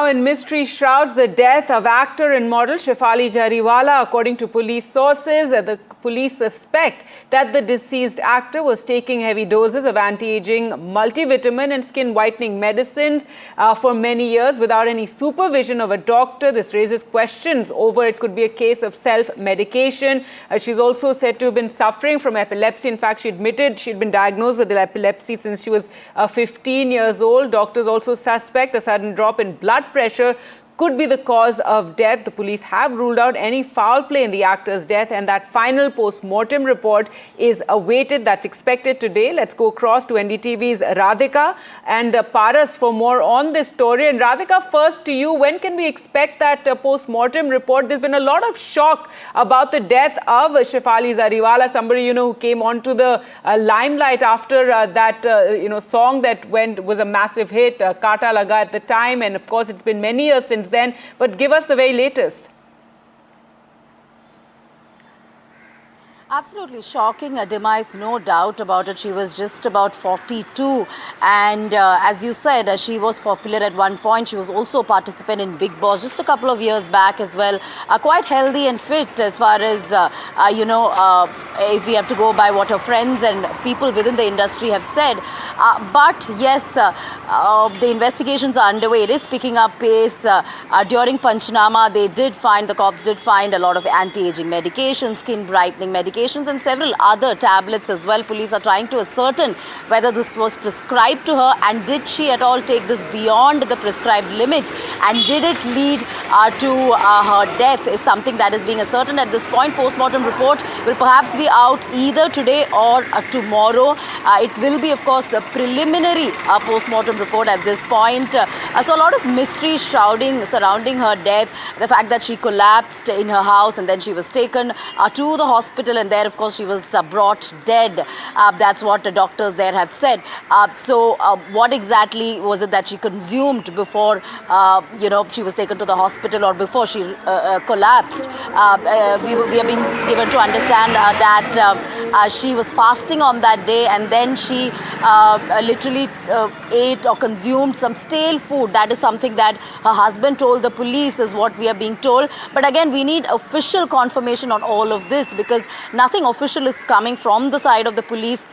And mystery shrouds the death of actor and model Shefali Jariwala. According to police sources, the police suspect that the deceased actor was taking heavy doses of anti-aging multivitamin and skin whitening medicines for many years without any supervision of a doctor. This raises questions over it could be a case of self-medication. She's also said to have been suffering from epilepsy. In fact, she admitted she'd been diagnosed with epilepsy since she was 15 years old. Doctors also suspect a sudden drop in blood pressure could be the cause of death. The police have ruled out any foul play in the actor's death, and that final post-mortem report is awaited. That's expected today. Let's go across to NDTV's Radhika and Paras for more on this story. And Radhika, first to you, when can we expect that post-mortem report? There's been a lot of shock about the death of Shefali Jariwala, somebody, who came onto the limelight after that, song that was a massive hit, Kaata Laga at the time. And of course, it's been many years since then, but give us the very latest. Absolutely shocking demise, no doubt about it. She was just about 42, and as you said, she was popular at one point. She was also a participant in Bigg Boss just a couple of years back as well. Quite healthy and fit as far as, if we have to go by what her friends and people within the industry have said. But yes, the investigations are underway. It is picking up pace. During Panchanama, the cops did find a lot of anti-aging medications, skin brightening medications, and several other tablets as well. Police are trying to ascertain whether this was prescribed to her, and did she at all take this beyond the prescribed limit, and did it lead to her death is something that is being ascertained at this point. Post-mortem report will perhaps be out either today or tomorrow. It will be, of course, a preliminary post-mortem report at this point. So a lot of mystery surrounding her death. The fact that she collapsed in her house and then she was taken to the hospital, and there, of course, she was brought dead. That's what the doctors there have said. So what exactly was it that she consumed before, she was taken to the hospital, or before she collapsed? We have been given to understand that she was fasting on that day, and then she literally ate or consumed some stale food. That is something that her husband told the police, is what we are being told. But again, we need official confirmation on all of this, because nothing official is coming from the side of the police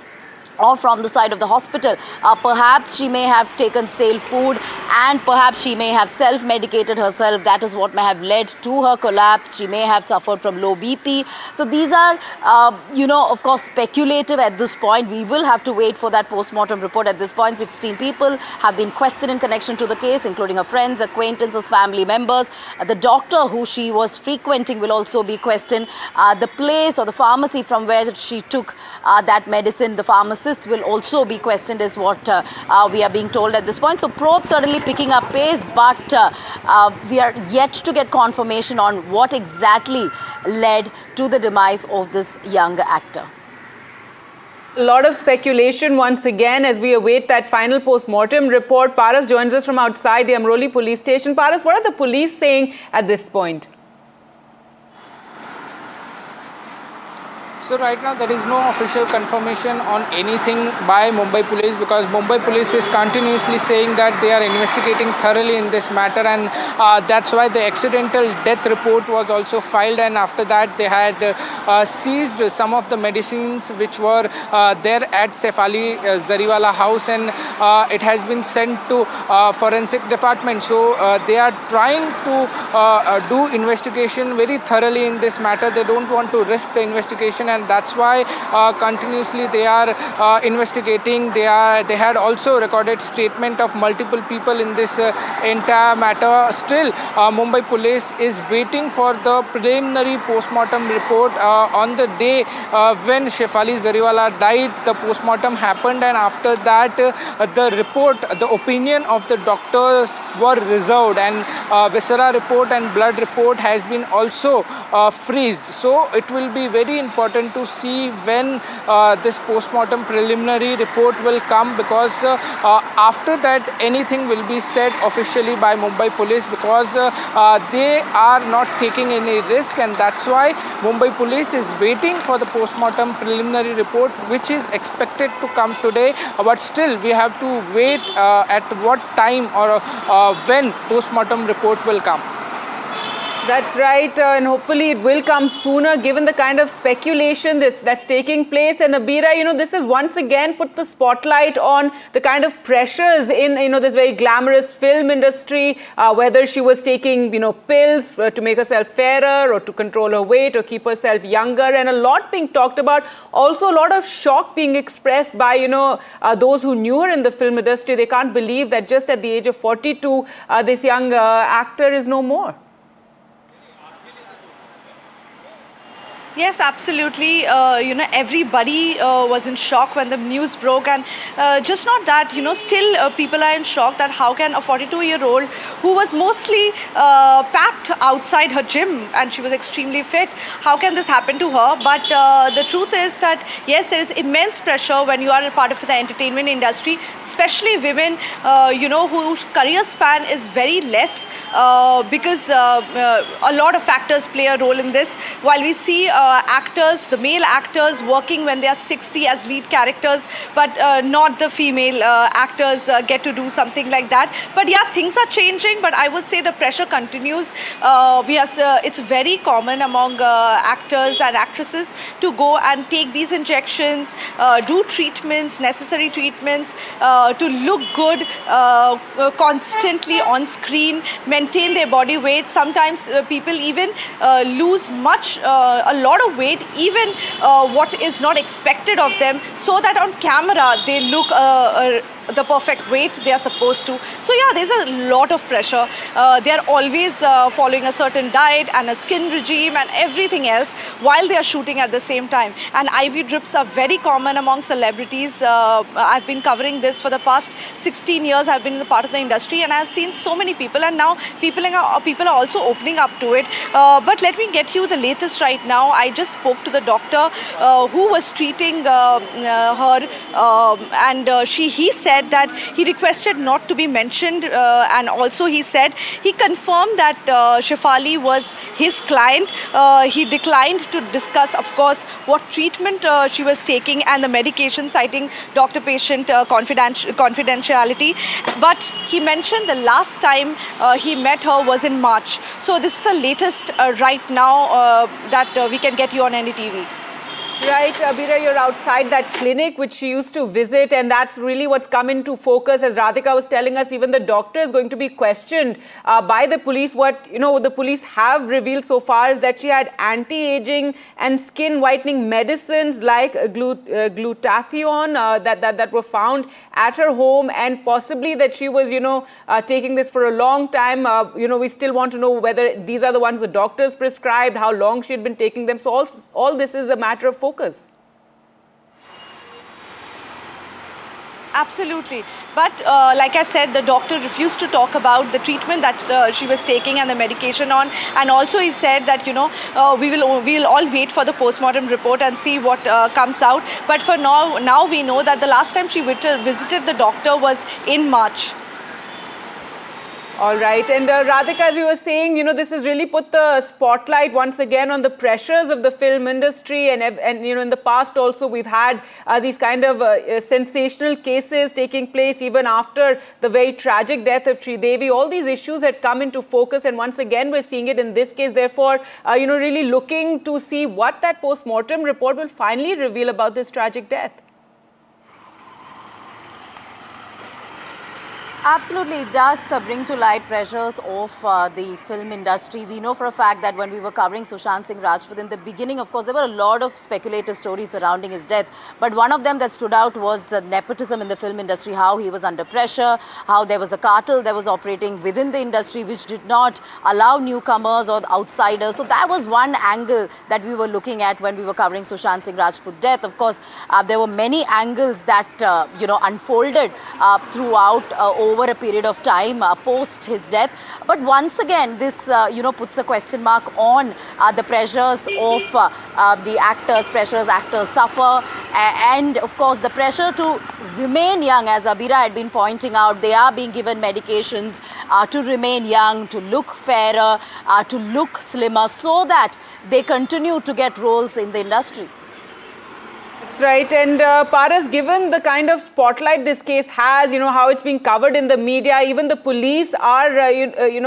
or from the side of the hospital. Perhaps she may have taken stale food, and perhaps she may have self-medicated herself. That is what may have led to her collapse. She may have suffered from low BP. So these are, of course, speculative at this point. We will have to wait for that post-mortem report. At this point, 16 people have been questioned in connection to the case, including her friends, acquaintances, family members. The doctor who she was frequenting will also be questioned. The place or the pharmacy from where she took that medicine, the pharmacist will also be questioned, is what we are being told at this point. So probe certainly picking up pace, but we are yet to get confirmation on what exactly led to the demise of this young actor. A lot of speculation once again as we await that final post-mortem report. Paras joins us from outside the Amroli police station. Paras, what are the police saying at this point? So right now there is no official confirmation on anything by Mumbai Police, because Mumbai Police is continuously saying that they are investigating thoroughly in this matter, and that's why the accidental death report was also filed, and after that they had seized some of the medicines which were there at Shefali Jariwala house, and it has been sent to forensic department. So they are trying to do investigation very thoroughly in this matter. They don't want to risk the investigation, and that's why continuously they are investigating. They had also recorded statement of multiple people in this entire matter. Still, Mumbai Police is waiting for the preliminary post-mortem report. On the day when Shefali Jariwala died, the post-mortem happened, and after that the report, the opinion of the doctors were reserved, and viscera report and blood report has been also freezed. So it will be very important important to see when this post-mortem preliminary report will come, because after that anything will be said officially by Mumbai Police, because they are not taking any risk, and that's why Mumbai Police is waiting for the post-mortem preliminary report, which is expected to come today. But still we have to wait at what time or when post-mortem report will come. That's right, and hopefully it will come sooner given the kind of speculation that's taking place. And Abira, this has once again put the spotlight on the kind of pressures in, this very glamorous film industry, whether she was taking, pills to make herself fairer or to control her weight or keep herself younger, and a lot being talked about. Also, a lot of shock being expressed by, those who knew her in the film industry. They can't believe that just at the age of 42, this young actor is no more. Yes, absolutely. Everybody was in shock when the news broke, and just not that, still people are in shock that how can a 42-year-old who was mostly packed outside her gym and she was extremely fit, how can this happen to her? But the truth is that, yes, there is immense pressure when you are a part of the entertainment industry, especially women, whose career span is very less because a lot of factors play a role in this. While we see actors, the male actors working when they are 60 as lead characters, but not the female actors get to do something like that. But yeah, things are changing, but I would say the pressure continues. It's very common among actors and actresses to go and take these injections, do treatments, necessary treatments, to look good constantly on screen, maintain their body weight. Sometimes people even lose a lot of weight, even what is not expected of them, so that on camera they look the perfect weight they are supposed to. So yeah, there's a lot of pressure. They are always following a certain diet and a skin regime and everything else while they are shooting at the same time. And IV drips are very common among celebrities. I've been covering this for the past 16 years. I've been a part of the industry, and I've seen so many people, and now people are also opening up to it. But let me get you the latest right now. I just spoke to the doctor who was treating her, and he said that he requested not to be mentioned, and also he said he confirmed that Shefali was his client. He declined to discuss, of course, what treatment she was taking and the medication, citing doctor-patient confidentiality. But he mentioned the last time he met her was in March. So this is the latest right now that we can get you on NDTV. Right, Abira, you're outside that clinic which she used to visit, and that's really what's come into focus. As Radhika was telling us, even the doctor is going to be questioned by the police. What the police have revealed so far is that she had anti-aging and skin whitening medicines like glutathione that were found at her home, and possibly that she was taking this for a long time. We still want to know whether these are the ones the doctors prescribed, how long she had been taking them. So all this is a matter of focus. Absolutely. But like I said, the doctor refused to talk about the treatment that she was taking and the medication on. And also he said that, we will all wait for the postmortem report and see what comes out. But for now we know that the last time she visited the doctor was in March. All right. And Radhika, as we were saying, this has really put the spotlight once again on the pressures of the film industry. And in the past also, we've had these kind of sensational cases taking place even after the very tragic death of Sridevi. All these issues had come into focus. And once again, we're seeing it in this case. Therefore, really looking to see what that post-mortem report will finally reveal about this tragic death. Absolutely, it does bring to light pressures of the film industry. We know for a fact that when we were covering Sushant Singh Rajput in the beginning, of course, there were a lot of speculative stories surrounding his death. But one of them that stood out was nepotism in the film industry, how he was under pressure, how there was a cartel that was operating within the industry which did not allow newcomers or outsiders. So that was one angle that we were looking at when we were covering Sushant Singh Rajput's death. Of course, there were many angles that, unfolded throughout over over a period of time post his death. But once again, this puts a question mark on the pressures of the pressures actors suffer, and of course the pressure to remain young. As Abira had been pointing out, they are being given medications to remain young, to look fairer, to look slimmer, so that they continue to get roles in the industry. That's right. And Paras, given the kind of spotlight this case has, how it's being covered in the media, even the police are,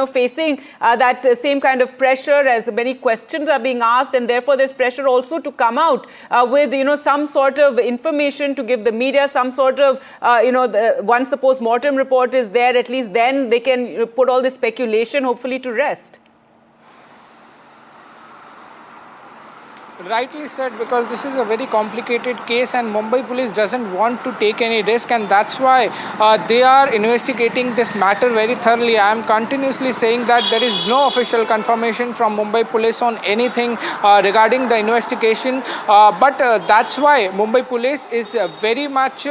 facing that same kind of pressure, as many questions are being asked, and therefore there's pressure also to come out with, some sort of information to give the media, some sort of, once the post-mortem report is there, at least then they can put all this speculation hopefully to rest. Rightly said, because this is a very complicated case and Mumbai police doesn't want to take any risk, and that's why they are investigating this matter very thoroughly. I am continuously saying that there is no official confirmation from Mumbai police on anything regarding the investigation, but that's why Mumbai police is very much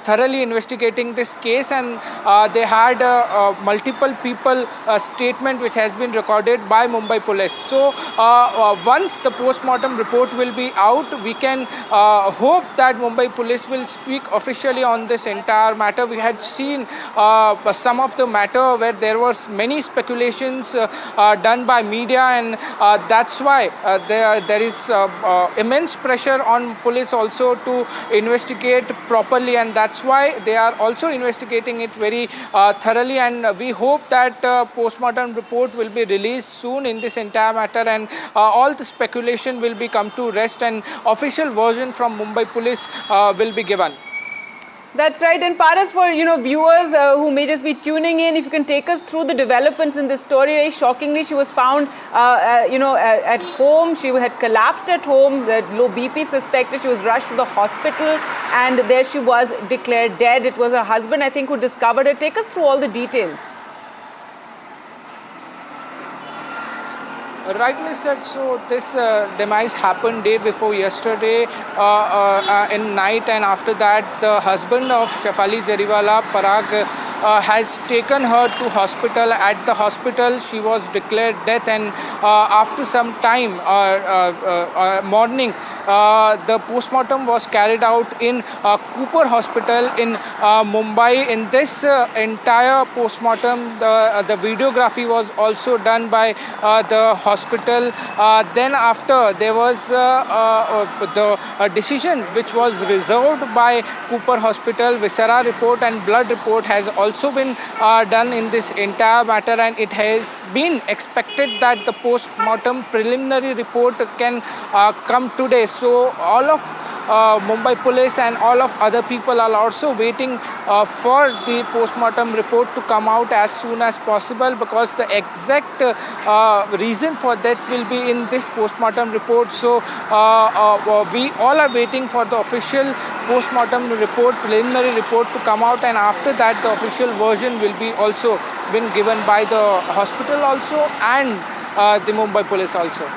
thoroughly investigating this case, and they had multiple people statement which has been recorded by Mumbai police. So once the post-mortem report will be out, we can hope that Mumbai police will speak officially on this entire matter. We had seen some of the matter where there was many speculations done by media, and that's why there is immense pressure on police also to investigate properly, and that's why they are also investigating it very thoroughly, and we hope that post-mortem report will be released soon in this entire matter, and all the speculation will be come to rest, and official version from Mumbai police will be given. That's right. And Paras, for viewers who may just be tuning in, if you can take us through the developments in this story. Very shockingly, she was found at home. She had collapsed at home, low BP suspected. She was rushed to the hospital, and there she was declared dead. It was her husband, I think, who discovered her. Take us through all the details. Rightly said. So this demise happened day before yesterday in night, and after that the husband of Shefali Jariwala, Parag, has taken her to hospital. At the hospital she was declared dead, and after some time morning the postmortem was carried out in Cooper Hospital in Mumbai. In this entire postmortem, the videography was also done by the hospital. Then after, there was the decision which was reserved by Cooper Hospital. Viscera report and blood report has also been done in this entire matter, and it has been expected that the post-mortem preliminary report can come today. So all of Mumbai police and all of other people are also waiting for the post-mortem report to come out as soon as possible, because the exact reason for death will be in this post-mortem report. So we all are waiting for the official post-mortem report, preliminary report to come out, and after that the official version will be also been given by the hospital also and the Mumbai police also.